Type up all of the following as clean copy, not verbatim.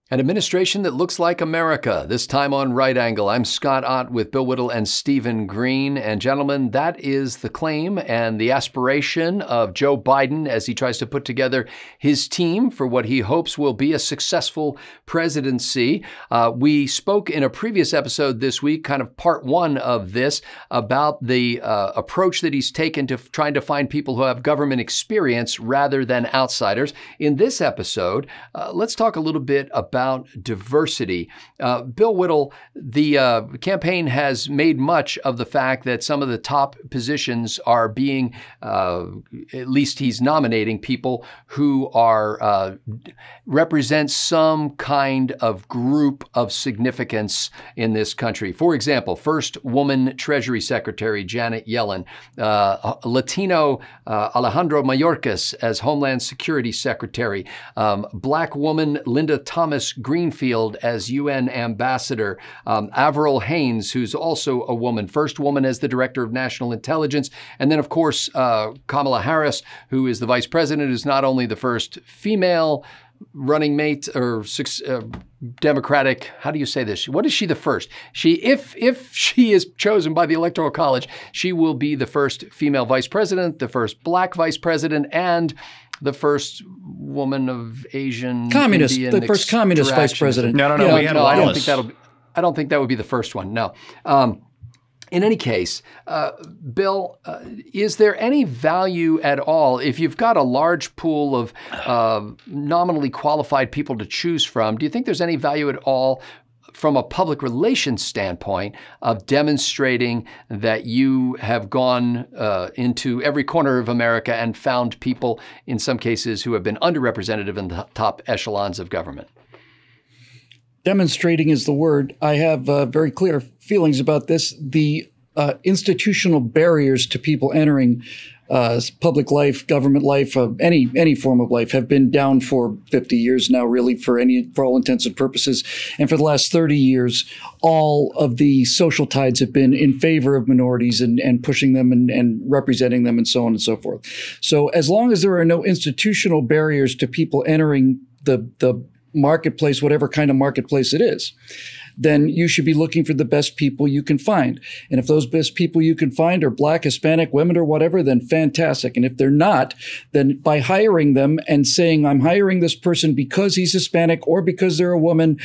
An administration that looks like America, this time on Right Angle. I'm Scott Ott with Bill Whittle and Stephen Green. And gentlemen, that is the claim and the aspiration of Joe Biden as he tries to put together his team for what he hopes will be a successful presidency. We spoke in a previous episode this week, kind of part one of this, about the approach that he's taken to trying to find people who have government experience rather than outsiders. In this episode, let's talk a little bit about diversity. Bill Whittle, the campaign has made much of the fact that some of the top positions are being, at least he's nominating people who are represent some kind of group of significance in this country. For example, first woman Treasury Secretary Janet Yellen, Latino Alejandro Mayorkas as Homeland Security Secretary, Black woman Linda Thomas-Greenfield as UN Ambassador, Avril Haines, who's also a woman, first woman as the Director of National Intelligence, and then, of course, Kamala Harris, who is the Vice President, who's not only the first female running mate or Democratic, how do you say this? What is she the first? If she is chosen by the Electoral College, she will be the first female vice president, the first black vice president, and the first woman of Asian communist, Indian the first communist vice president. No. We had I don't think that would be the first one. No. In any case, Bill, is there any value at all if you've got a large pool of nominally qualified people to choose from? Do you think there's any value at all from a public relations standpoint of demonstrating that you have gone into every corner of America and found people, in some cases, who have been underrepresented in the top echelons of government? Demonstrating is the word. I have very clear feelings about this. The institutional barriers to people entering public life, government life, any form of life, have been down for 50 years now, really, for all intents and purposes. And for the last 30 years, all of the social tides have been in favor of minorities and pushing them and representing them and so on and so forth. So as long as there are no institutional barriers to people entering the marketplace, whatever kind of marketplace it is, then you should be looking for the best people you can find. And if those best people you can find are Black, Hispanic, women, or whatever, then fantastic. And if they're not, then by hiring them and saying, I'm hiring this person because he's Hispanic or because they're a woman,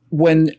when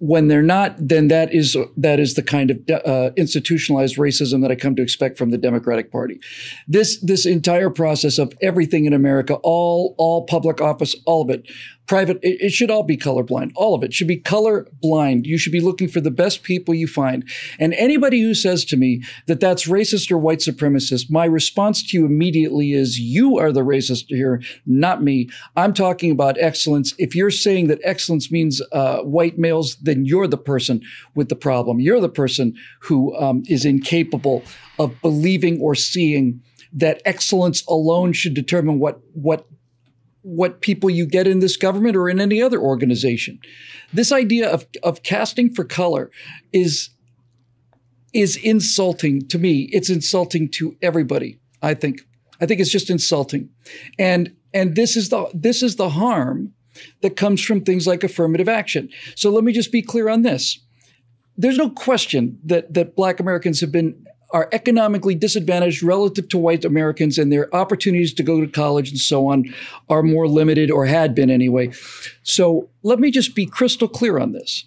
they're not, then that is the kind of institutionalized racism that I come to expect from the Democratic Party. This entire process of everything in America, all public office, all of it, private, it should all be colorblind. All of it should be colorblind. You should be looking for the best people you find. And anybody who says to me that that's racist or white supremacist, my response to you immediately is, you are the racist here, not me. I'm talking about excellence. If you're saying that excellence means white males, then you're the person with the problem. You're the person who is incapable of believing or seeing that excellence alone should determine what people you get in this government or in any other organization. This idea of casting for color is insulting to me. It's insulting to everybody, I think. I think it's just insulting. And this is the harm that comes from things like affirmative action. So let me just be clear on this. There's no question that Black Americans are economically disadvantaged relative to white Americans, and their opportunities to go to college and so on are more limited, or had been anyway. So let me just be crystal clear on this.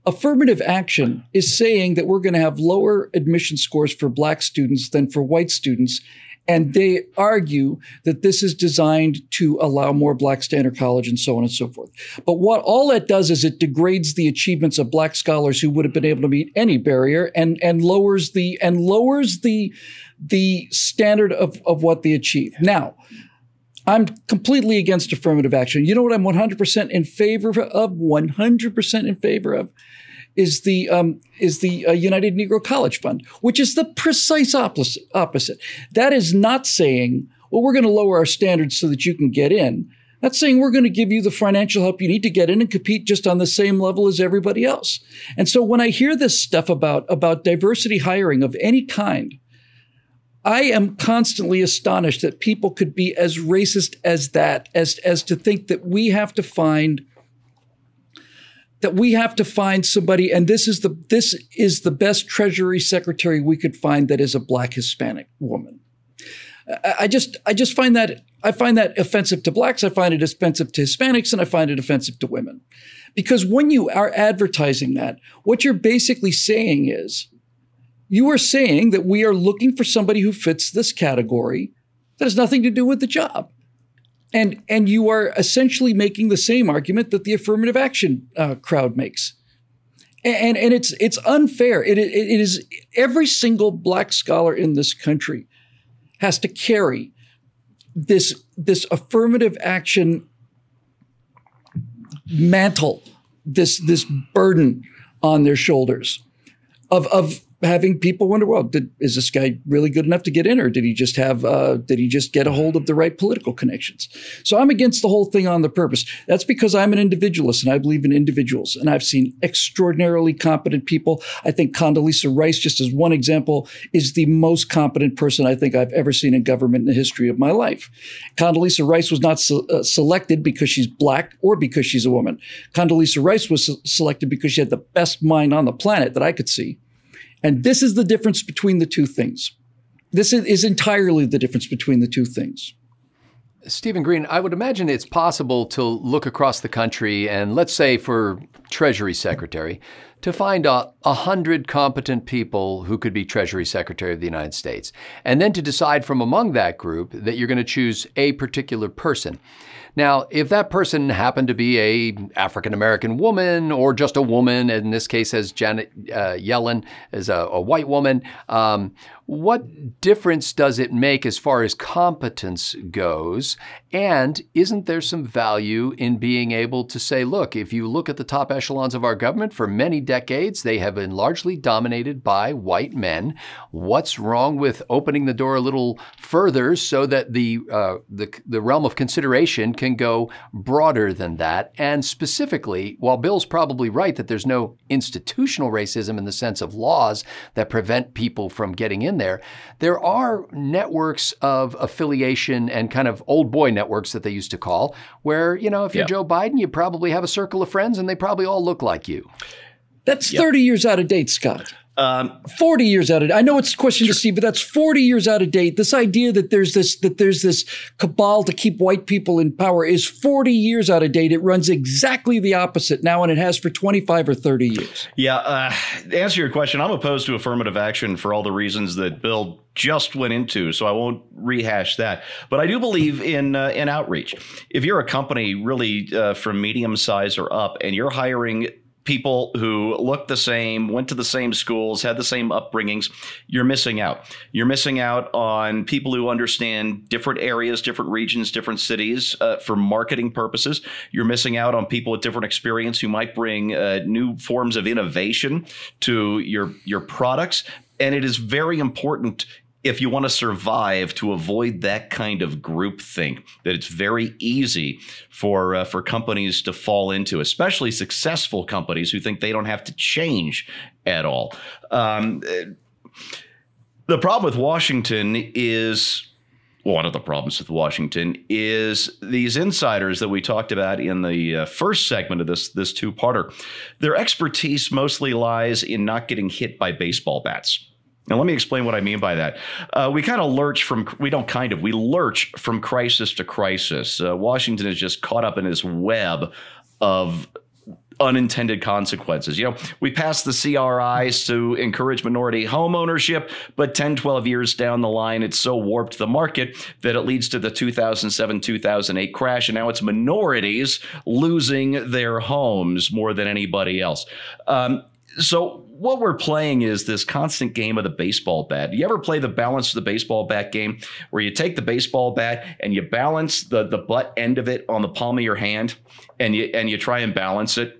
Affirmative action is saying that we're going to have lower admission scores for Black students than for white students. And they argue that this is designed to allow more Blacks to enter college and so on and so forth. But what all that does is it degrades the achievements of Black scholars who would have been able to meet any barrier and lowers the standard of what they achieve. Now, I'm completely against affirmative action. You know what I'm 100% in favor of? 100% in favor of is the United Negro College Fund, which is the precise opposite. That is not saying, well, we're going to lower our standards so that you can get in. That's saying we're going to give you the financial help you need to get in and compete just on the same level as everybody else. And so when I hear this stuff about diversity hiring of any kind, I am constantly astonished that people could be as racist as that, as to think that we have to find that we have to find somebody, and this is the best Treasury Secretary we could find that is a Black Hispanic woman. I just find that offensive to blacks. I find it offensive to Hispanics, and I find it offensive to women. Because when you are advertising that, what you're basically saying is, you are saying that we are looking for somebody who fits this category that has nothing to do with the job. And you are essentially making the same argument that the affirmative action crowd makes. And it's unfair. It is every single black scholar in this country has to carry this affirmative action mantle, this burden on their shoulders of having people wonder, well, is this guy really good enough to get in, or did he just get a hold of the right political connections? So I'm against the whole thing on the purpose. That's because I'm an individualist and I believe in individuals, and I've seen extraordinarily competent people. I think Condoleezza Rice, just as one example, is the most competent person I think I've ever seen in government in the history of my life. Condoleezza Rice was not selected because she's black or because she's a woman. Condoleezza Rice was selected because she had the best mind on the planet that I could see. And this is the difference between the two things. This is entirely the difference between the two things. Stephen Green, I would imagine it's possible to look across the country and, let's say for Treasury Secretary, to find 100 competent people who could be Treasury Secretary of the United States, and then to decide from among that group that you're going to choose a particular person. Now, if that person happened to be a African-American woman, or just a woman, in this case as Janet Yellen, as a white woman, what difference does it make as far as competence goes? And isn't there some value in being able to say, look, if you look at the top echelons of our government, for many decades, they have been largely dominated by white men. What's wrong with opening the door a little further so that the realm of consideration can go broader than that? And specifically, while Bill's probably right that there's no institutional racism in the sense of laws that prevent people from getting in there are networks of affiliation and kind of old boy networks that they used to call, where, you know, if you're Joe Biden, you probably have a circle of friends and they probably all look like you. That's 30 years out of date, Scott. 40 years out of date. I know it's a question to Steve, but that's 40 years out of date. This idea that there's this cabal to keep white people in power is 40 years out of date. It runs exactly the opposite now, and it has for 25 or 30 years. Yeah. To answer your question, I'm opposed to affirmative action for all the reasons that Bill just went into, so I won't rehash that. But I do believe in outreach. If you're a company really from medium size or up, and you're hiring people who look the same, went to the same schools, had the same upbringings, you're missing out. You're missing out on people who understand different areas, different regions, different cities for marketing purposes. You're missing out on people with different experience who might bring new forms of innovation to your products. And it is very important, if you want to survive, to avoid that kind of groupthink that it's very easy for companies to fall into, especially successful companies who think they don't have to change at all. The problem with Washington is, one of the problems with Washington is these insiders that we talked about in the first segment of this two-parter. Their expertise mostly lies in not getting hit by baseball bats. Now, let me explain what I mean by that. We lurch from crisis to crisis. Washington is just caught up in this web of unintended consequences. You know, we passed the CRIs to encourage minority home ownership, but 10, 12 years down the line, it's so warped the market that it leads to the 2007-2008 crash, and now it's minorities losing their homes more than anybody else. So what we're playing is this constant game of the baseball bat. Do you ever play the balance of the baseball bat game, where you take the baseball bat and you balance the butt end of it on the palm of your hand, and you try and balance it?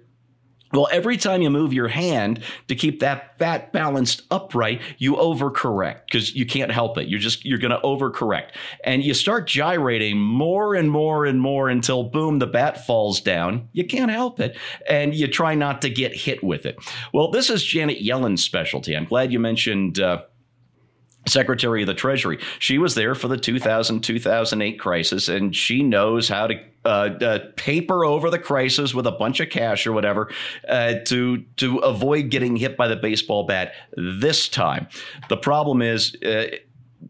Well, every time you move your hand to keep that bat balanced upright, you overcorrect, because you can't help it. You're going to overcorrect. And you start gyrating more and more and more until, boom, the bat falls down. You can't help it. And you try not to get hit with it. Well, this is Janet Yellen's specialty. I'm glad you mentioned Secretary of the Treasury. She was there for the 2000-2008 crisis, and she knows how to paper over the crisis with a bunch of cash or whatever to avoid getting hit by the baseball bat this time. The problem is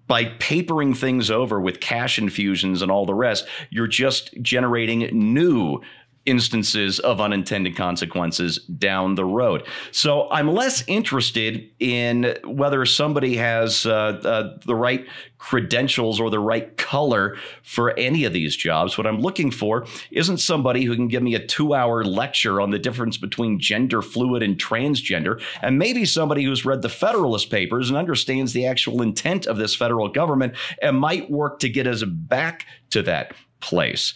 by papering things over with cash infusions and all the rest, you're just generating new instances of unintended consequences down the road. So I'm less interested in whether somebody has the right credentials or the right color for any of these jobs. What I'm looking for isn't somebody who can give me a 2-hour lecture on the difference between gender fluid and transgender, and maybe somebody who's read the Federalist Papers and understands the actual intent of this federal government and might work to get us back to that place.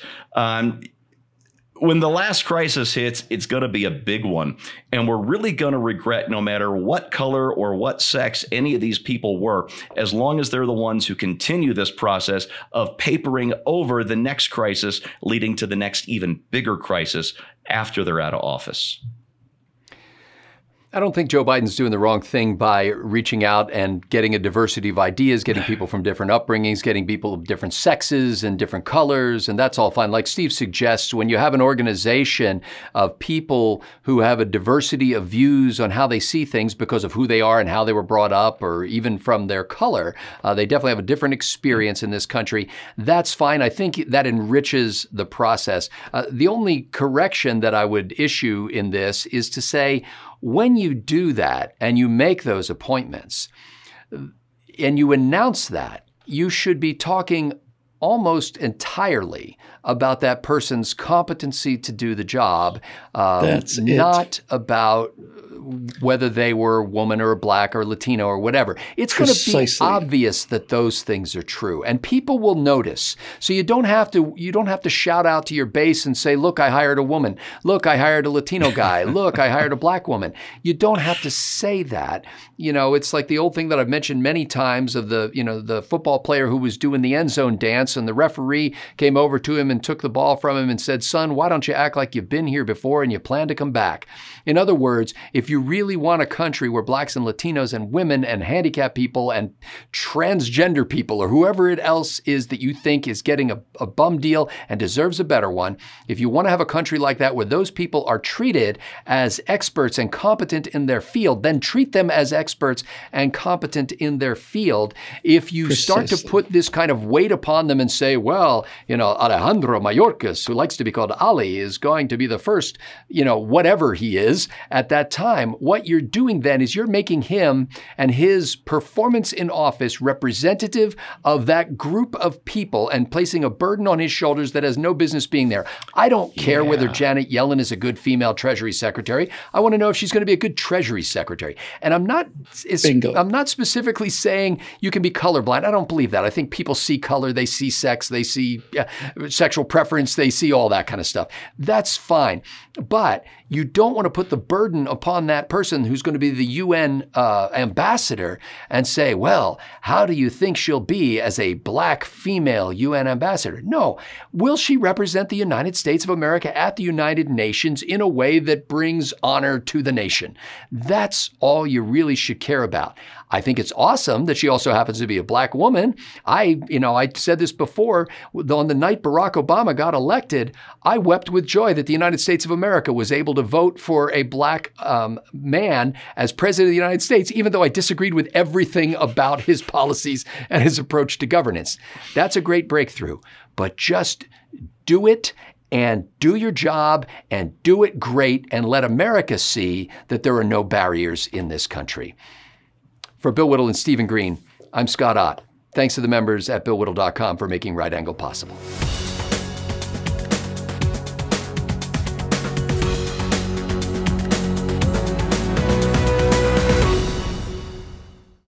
When the last crisis hits, it's going to be a big one. And we're really going to regret, no matter what color or what sex any of these people were, as long as they're the ones who continue this process of papering over the next crisis, leading to the next even bigger crisis after they're out of office. I don't think Joe Biden's doing the wrong thing by reaching out and getting a diversity of ideas, getting people from different upbringings, getting people of different sexes and different colors, and that's all fine. Like Steve suggests, when you have an organization of people who have a diversity of views on how they see things because of who they are and how they were brought up, or even from their color, they definitely have a different experience in this country. That's fine. I think that enriches the process. The only correction that I would issue in this is to say, when you do that and you make those appointments and you announce that, you should be talking almost entirely about that person's competency to do the job, not about whether they were a woman or a black or Latino or whatever. It's going to be obvious that those things are true, and people will notice. So you don't have to shout out to your base and say, "Look, I hired a woman. Look, I hired a Latino guy. Look, I hired a black woman." You don't have to say that. You know, it's like the old thing that I've mentioned many times of the football player who was doing the end zone dance, and the referee came over to him and took the ball from him and said, "Son, why don't you act like you've been here before and you plan to come back?" In other words, if you really want a country where blacks and Latinos and women and handicapped people and transgender people or whoever it else is that you think is getting a bum deal and deserves a better one, if you want to have a country like that where those people are treated as experts and competent in their field, then treat them as experts and competent in their field. If you start to put this kind of weight upon them and say, well, Alejandro Mayorkas, who likes to be called Ali, is going to be the first, whatever he is at that time, what you're doing then is you're making him and his performance in office representative of that group of people and placing a burden on his shoulders that has no business being there. I don't care whether Janet Yellen is a good female Treasury Secretary. I want to know if she's going to be a good Treasury Secretary. And I'm not specifically saying you can be colorblind. I don't believe that. I think people see color, they see sex, they see sexual preference, they see all that kind of stuff. That's fine. But you don't want to put the burden upon that person who's going to be the UN ambassador and say, well, how do you think she'll be as a black female UN ambassador? No. Will she represent the United States of America at the United Nations in a way that brings honor to the nation? That's all you really should care about. I think it's awesome that she also happens to be a black woman. I said this before, on the night Barack Obama got elected, I wept with joy that the United States of America was able to vote for a black man as president of the United States, even though I disagreed with everything about his policies and his approach to governance. That's a great breakthrough, but just do it and do your job and do it great and let America see that there are no barriers in this country. For Bill Whittle and Stephen Green, I'm Scott Ott. Thanks to the members at BillWhittle.com for making Right Angle possible.